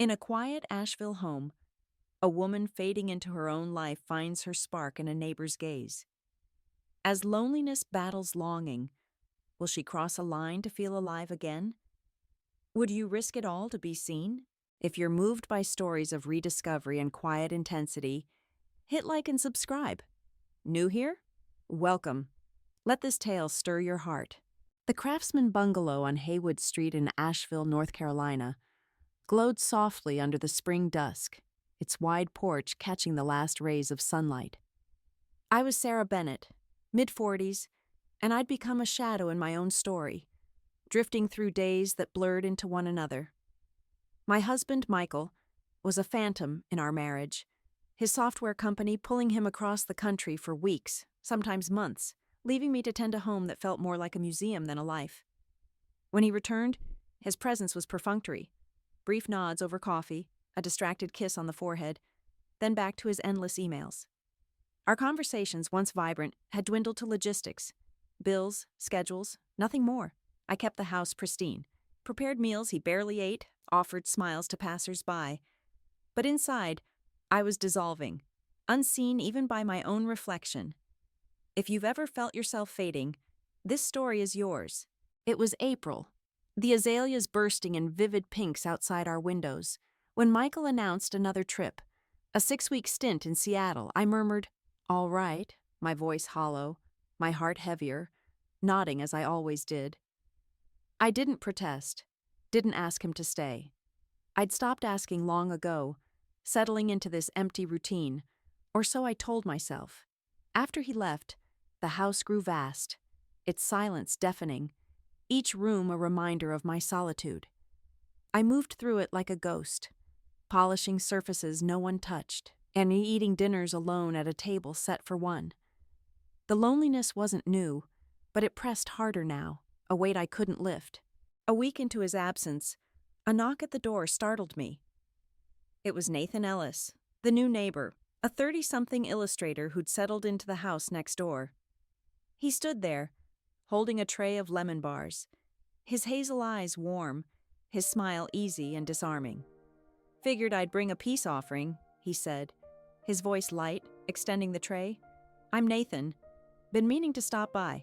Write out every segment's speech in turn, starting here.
In a quiet Asheville home, a woman fading into her own life finds her spark in a neighbor's gaze. As loneliness battles longing, will she cross a line to feel alive again? Would you risk it all to be seen? If you're moved by stories of rediscovery and quiet intensity, hit like and subscribe. New here? Welcome. Let this tale stir your heart. The Craftsman Bungalow on Haywood Street in Asheville, North Carolina, glowed softly under the spring dusk, its wide porch catching the last rays of sunlight. I was Sarah Bennett, mid-40s, and I'd become a shadow in my own story, drifting through days that blurred into one another. My husband, Michael, was a phantom in our marriage, his software company pulling him across the country for weeks, sometimes months, leaving me to tend a home that felt more like a museum than a life. When he returned, his presence was perfunctory. Brief nods over coffee, a distracted kiss on the forehead, then back to his endless emails. Our conversations, once vibrant, had dwindled to logistics. Bills, schedules, nothing more. I kept the house pristine, prepared meals he barely ate, offered smiles to passers-by. But inside, I was dissolving, unseen even by my own reflection. If you've ever felt yourself fading, this story is yours. It was April, the azaleas bursting in vivid pinks outside our windows, when Michael announced another trip. A 6-week stint in Seattle. I murmured, "All right," my voice hollow, my heart heavier, nodding as I always did. I didn't protest, didn't ask him to stay. I'd stopped asking long ago, settling into this empty routine, or so I told myself. After he left, the house grew vast, its silence deafening, each room a reminder of my solitude. I moved through it like a ghost, polishing surfaces no one touched, and eating dinners alone at a table set for one. The loneliness wasn't new, but it pressed harder now, a weight I couldn't lift. A week into his absence, a knock at the door startled me. It was Nathan Ellis, the new neighbor, a 30-something illustrator who'd settled into the house next door. He stood there, holding a tray of lemon bars, his hazel eyes warm, his smile easy and disarming. "Figured I'd bring a peace offering," he said, his voice light, extending the tray. "I'm Nathan. Been meaning to stop by."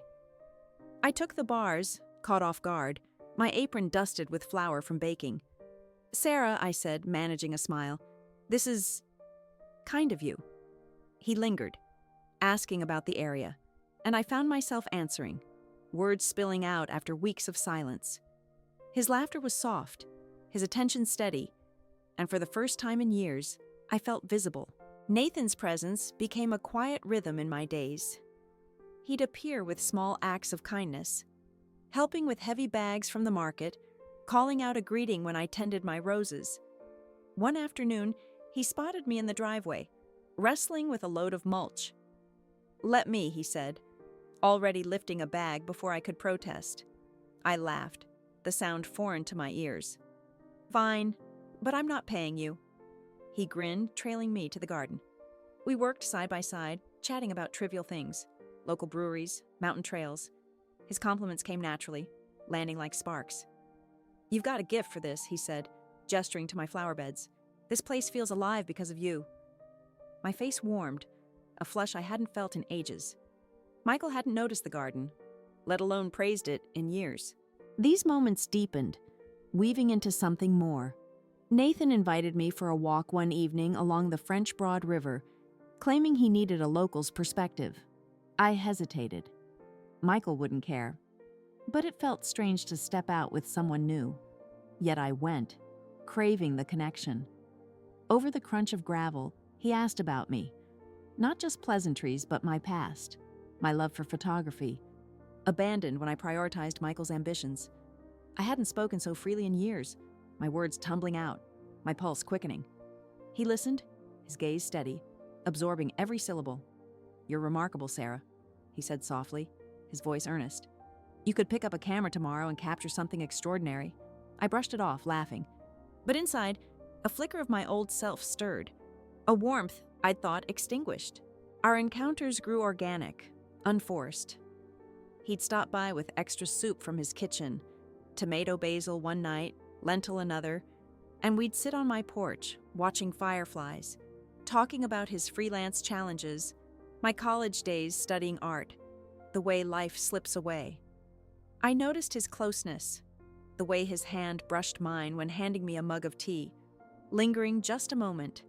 I took the bars, caught off guard, my apron dusted with flour from baking. "Sarah," I said, managing a smile, "this is kind of you." He lingered, asking about the area, and I found myself answering, words spilling out after weeks of silence. His laughter was soft, his attention steady, and for the first time in years, I felt visible. Nathan's presence became a quiet rhythm in my days. He'd appear with small acts of kindness, helping with heavy bags from the market, calling out a greeting when I tended my roses. One afternoon, he spotted me in the driveway, wrestling with a load of mulch. "Let me," he said, already lifting a bag before I could protest. I laughed, the sound foreign to my ears. "Fine, but I'm not paying you." He grinned, trailing me to the garden. We worked side by side, chatting about trivial things, local breweries, mountain trails. His compliments came naturally, landing like sparks. "You've got a gift for this," he said, gesturing to my flower beds. "This place feels alive because of you." My face warmed, a flush I hadn't felt in ages. Michael hadn't noticed the garden, let alone praised it, in years. These moments deepened, weaving into something more. Nathan invited me for a walk one evening along the French Broad River, claiming he needed a local's perspective. I hesitated. Michael wouldn't care, but it felt strange to step out with someone new. Yet I went, craving the connection. Over the crunch of gravel, he asked about me. Not just pleasantries, but my past, my love for photography, abandoned when I prioritized Michael's ambitions. I hadn't spoken so freely in years, my words tumbling out, my pulse quickening. He listened, his gaze steady, absorbing every syllable. "You're remarkable, Sarah," he said softly, his voice earnest. "You could pick up a camera tomorrow and capture something extraordinary." I brushed it off, laughing. But inside, a flicker of my old self stirred, a warmth I'd thought extinguished. Our encounters grew organic, unforced. He'd stop by with extra soup from his kitchen, tomato basil one night, lentil another, And we'd sit on my porch, watching fireflies, talking about his freelance challenges, my college days studying art, the way life slips away. I noticed his closeness, the way his hand brushed mine when handing me a mug of tea, lingering just a moment.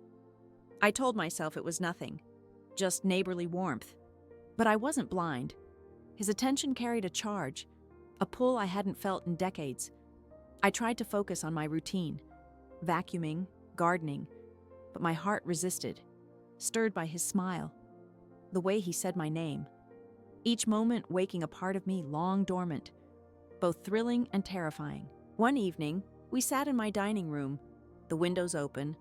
I told myself it was nothing, just neighborly warmth. But I wasn't blind. His attention carried a charge, a pull I hadn't felt in decades. I tried to focus on my routine, vacuuming, gardening, but my heart resisted, stirred by his smile, the way he said my name, each moment waking a part of me long dormant, both thrilling and terrifying. One evening, we sat in my dining room, the windows open,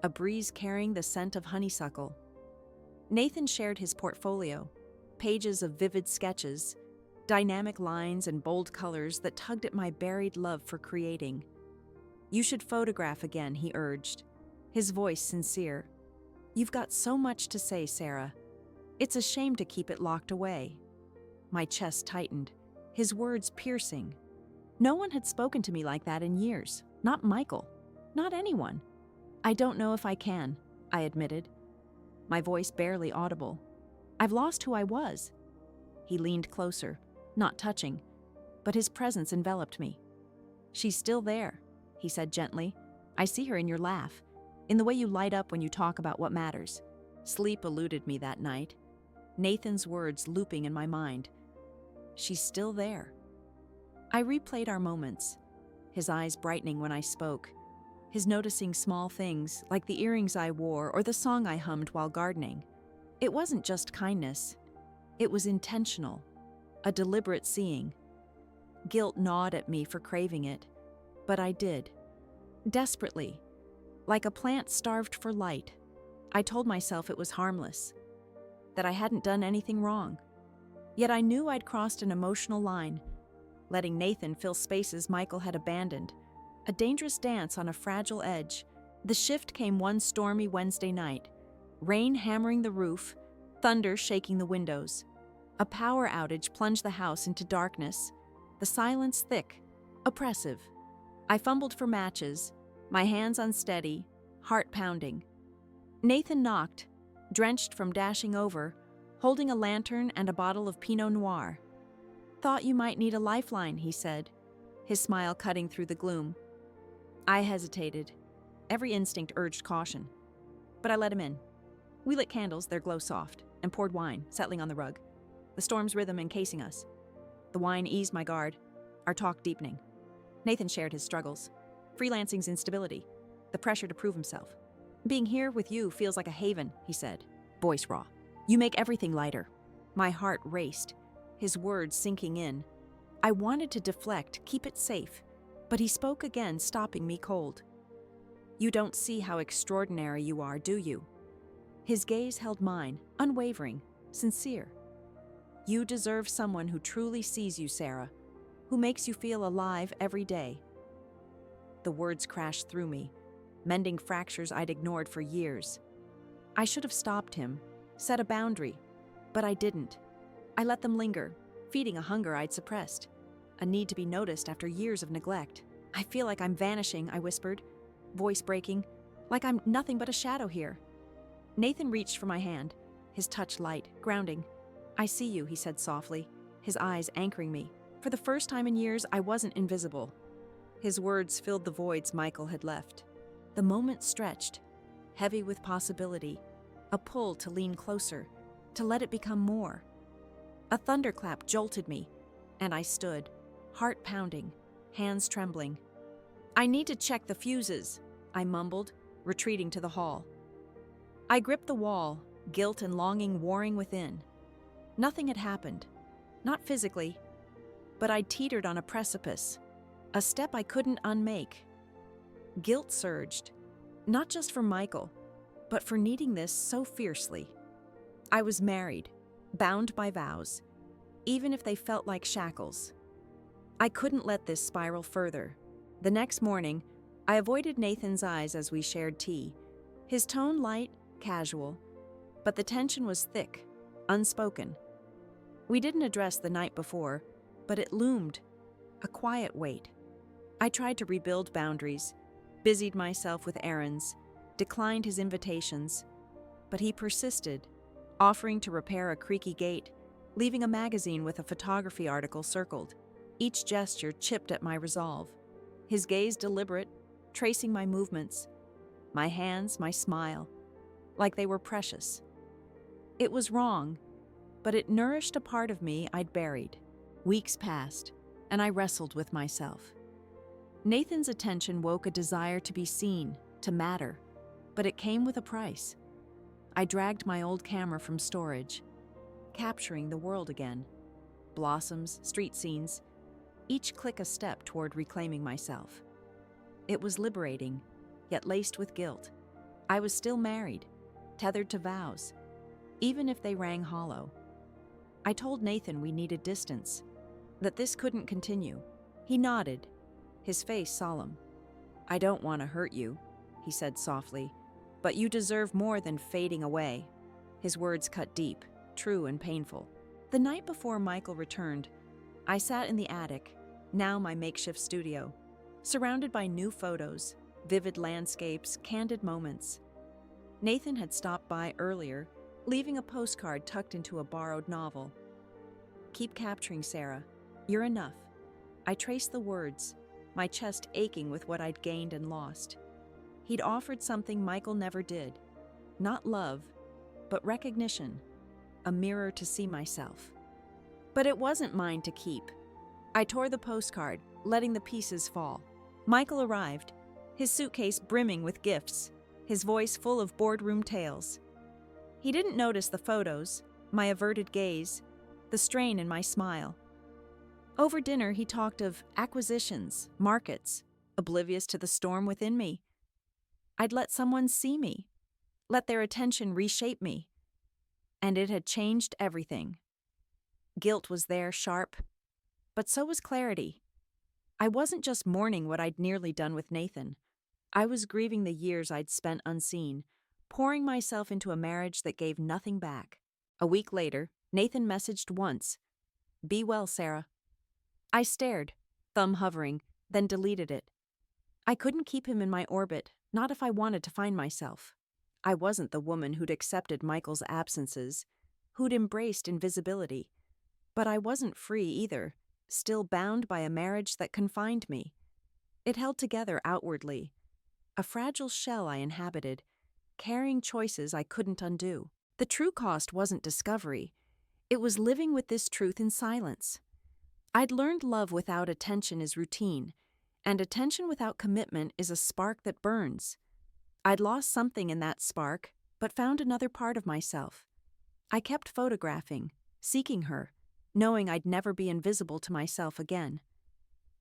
a breeze carrying the scent of honeysuckle. Nathan shared his portfolio, pages of vivid sketches, dynamic lines and bold colors that tugged at my buried love for creating. "You should photograph again," he urged, his voice sincere. "You've got so much to say, Sarah. It's a shame to keep it locked away." My chest tightened, his words piercing. No one had spoken to me like that in years. Not Michael. Not anyone. "I don't know if I can," I admitted, my voice barely audible. "I've lost who I was." He leaned closer, not touching, but his presence enveloped me. "She's still there," he said gently. "I see her in your laugh, in the way you light up when you talk about what matters." Sleep eluded me that night, Nathan's words looping in my mind. "She's still there." I replayed our moments, his eyes brightening when I spoke, his noticing small things like the earrings I wore or the song I hummed while gardening. It wasn't just kindness. It was intentional, a deliberate seeing. Guilt gnawed at me for craving it, but I did. Desperately, like a plant starved for light. I told myself it was harmless, that I hadn't done anything wrong. Yet I knew I'd crossed an emotional line, letting Nathan fill spaces Michael had abandoned, a dangerous dance on a fragile edge. The shift came one stormy Wednesday night, rain hammering the roof, thunder shaking the windows. A power outage plunged the house into darkness, the silence thick, oppressive. I fumbled for matches, my hands unsteady, heart pounding. Nathan knocked, drenched from dashing over, holding a lantern and a bottle of Pinot Noir. "Thought you might need a lifeline," he said, his smile cutting through the gloom. I hesitated. Every instinct urged caution. But I let him in. We lit candles, their glow soft, and poured wine, settling on the rug, the storm's rhythm encasing us. The wine eased my guard, our talk deepening. Nathan shared his struggles, freelancing's instability, the pressure to prove himself. "Being here with you feels like a haven," he said, voice raw. "You make everything lighter." My heart raced, his words sinking in. I wanted to deflect, keep it safe, but he spoke again, stopping me cold. "You don't see how extraordinary you are, do you?" His gaze held mine, unwavering, sincere. "You deserve someone who truly sees you, Sarah, who makes you feel alive every day." The words crashed through me, mending fractures I'd ignored for years. I should have stopped him, set a boundary, but I didn't. I let them linger, feeding a hunger I'd suppressed, a need to be noticed after years of neglect. "I feel like I'm vanishing," I whispered, voice breaking, "like I'm nothing but a shadow here." Nathan reached for my hand, his touch light, grounding. "I see you," he said softly, his eyes anchoring me. For the first time in years, I wasn't invisible. His words filled the voids Michael had left. The moment stretched, heavy with possibility, a pull to lean closer, to let it become more. A thunderclap jolted me, and I stood, heart pounding, hands trembling. "I need to check the fuses," I mumbled, retreating to the hall. I gripped the wall, guilt and longing warring within. Nothing had happened, not physically, but I'd teetered on a precipice, a step I couldn't unmake. Guilt surged, not just for Michael, but for needing this so fiercely. I was married, bound by vows, even if they felt like shackles. I couldn't let this spiral further. The next morning, I avoided Nathan's eyes as we shared tea, his tone light, casual, but the tension was thick, unspoken. We didn't address the night before, but it loomed, a quiet weight. I tried to rebuild boundaries, busied myself with errands, declined his invitations, but he persisted, offering to repair a creaky gate, leaving a magazine with a photography article circled. Each gesture chipped at my resolve, his gaze deliberate, tracing my movements, my hands, my smile, like they were precious. It was wrong, but it nourished a part of me I'd buried. Weeks passed, and I wrestled with myself. Nathan's attention woke a desire to be seen, to matter, but it came with a price. I dragged my old camera from storage, capturing the world again. Blossoms, street scenes, each click a step toward reclaiming myself. It was liberating, yet laced with guilt. I was still married, tethered to vows, even if they rang hollow. I told Nathan we needed distance, that this couldn't continue. He nodded, his face solemn. "I don't want to hurt you," he said softly, "but you deserve more than fading away." His words cut deep, true and painful. The night before Michael returned, I sat in the attic, now my makeshift studio, surrounded by new photos, vivid landscapes, candid moments. Nathan had stopped by earlier, leaving a postcard tucked into a borrowed novel. "Keep capturing, Sarah. You're enough." I traced the words, my chest aching with what I'd gained and lost. He'd offered something Michael never did. Not love, but recognition, a mirror to see myself. But it wasn't mine to keep. I tore the postcard, letting the pieces fall. Michael arrived, his suitcase brimming with gifts, his voice full of boardroom tales. He didn't notice the photos, my averted gaze, the strain in my smile. Over dinner, he talked of acquisitions, markets, oblivious to the storm within me. I'd let someone see me, let their attention reshape me. And it had changed everything. Guilt was there, sharp, but so was clarity. I wasn't just mourning what I'd nearly done with Nathan. I was grieving the years I'd spent unseen, pouring myself into a marriage that gave nothing back. A week later, Nathan messaged once, "Be well, Sarah." I stared, thumb hovering, then deleted it. I couldn't keep him in my orbit, not if I wanted to find myself. I wasn't the woman who'd accepted Michael's absences, who'd embraced invisibility. But I wasn't free either, still bound by a marriage that confined me. It held together outwardly, a fragile shell I inhabited, carrying choices I couldn't undo. The true cost wasn't discovery. It was living with this truth in silence. I'd learned love without attention is routine, and attention without commitment is a spark that burns. I'd lost something in that spark, but found another part of myself. I kept photographing, seeking her, knowing I'd never be invisible to myself again.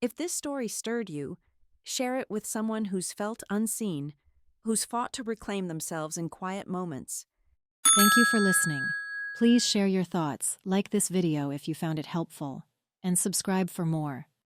If this story stirred you, share it with someone who's felt unseen, who's fought to reclaim themselves in quiet moments. Thank you for listening. Please share your thoughts, like this video if you found it helpful, and subscribe for more.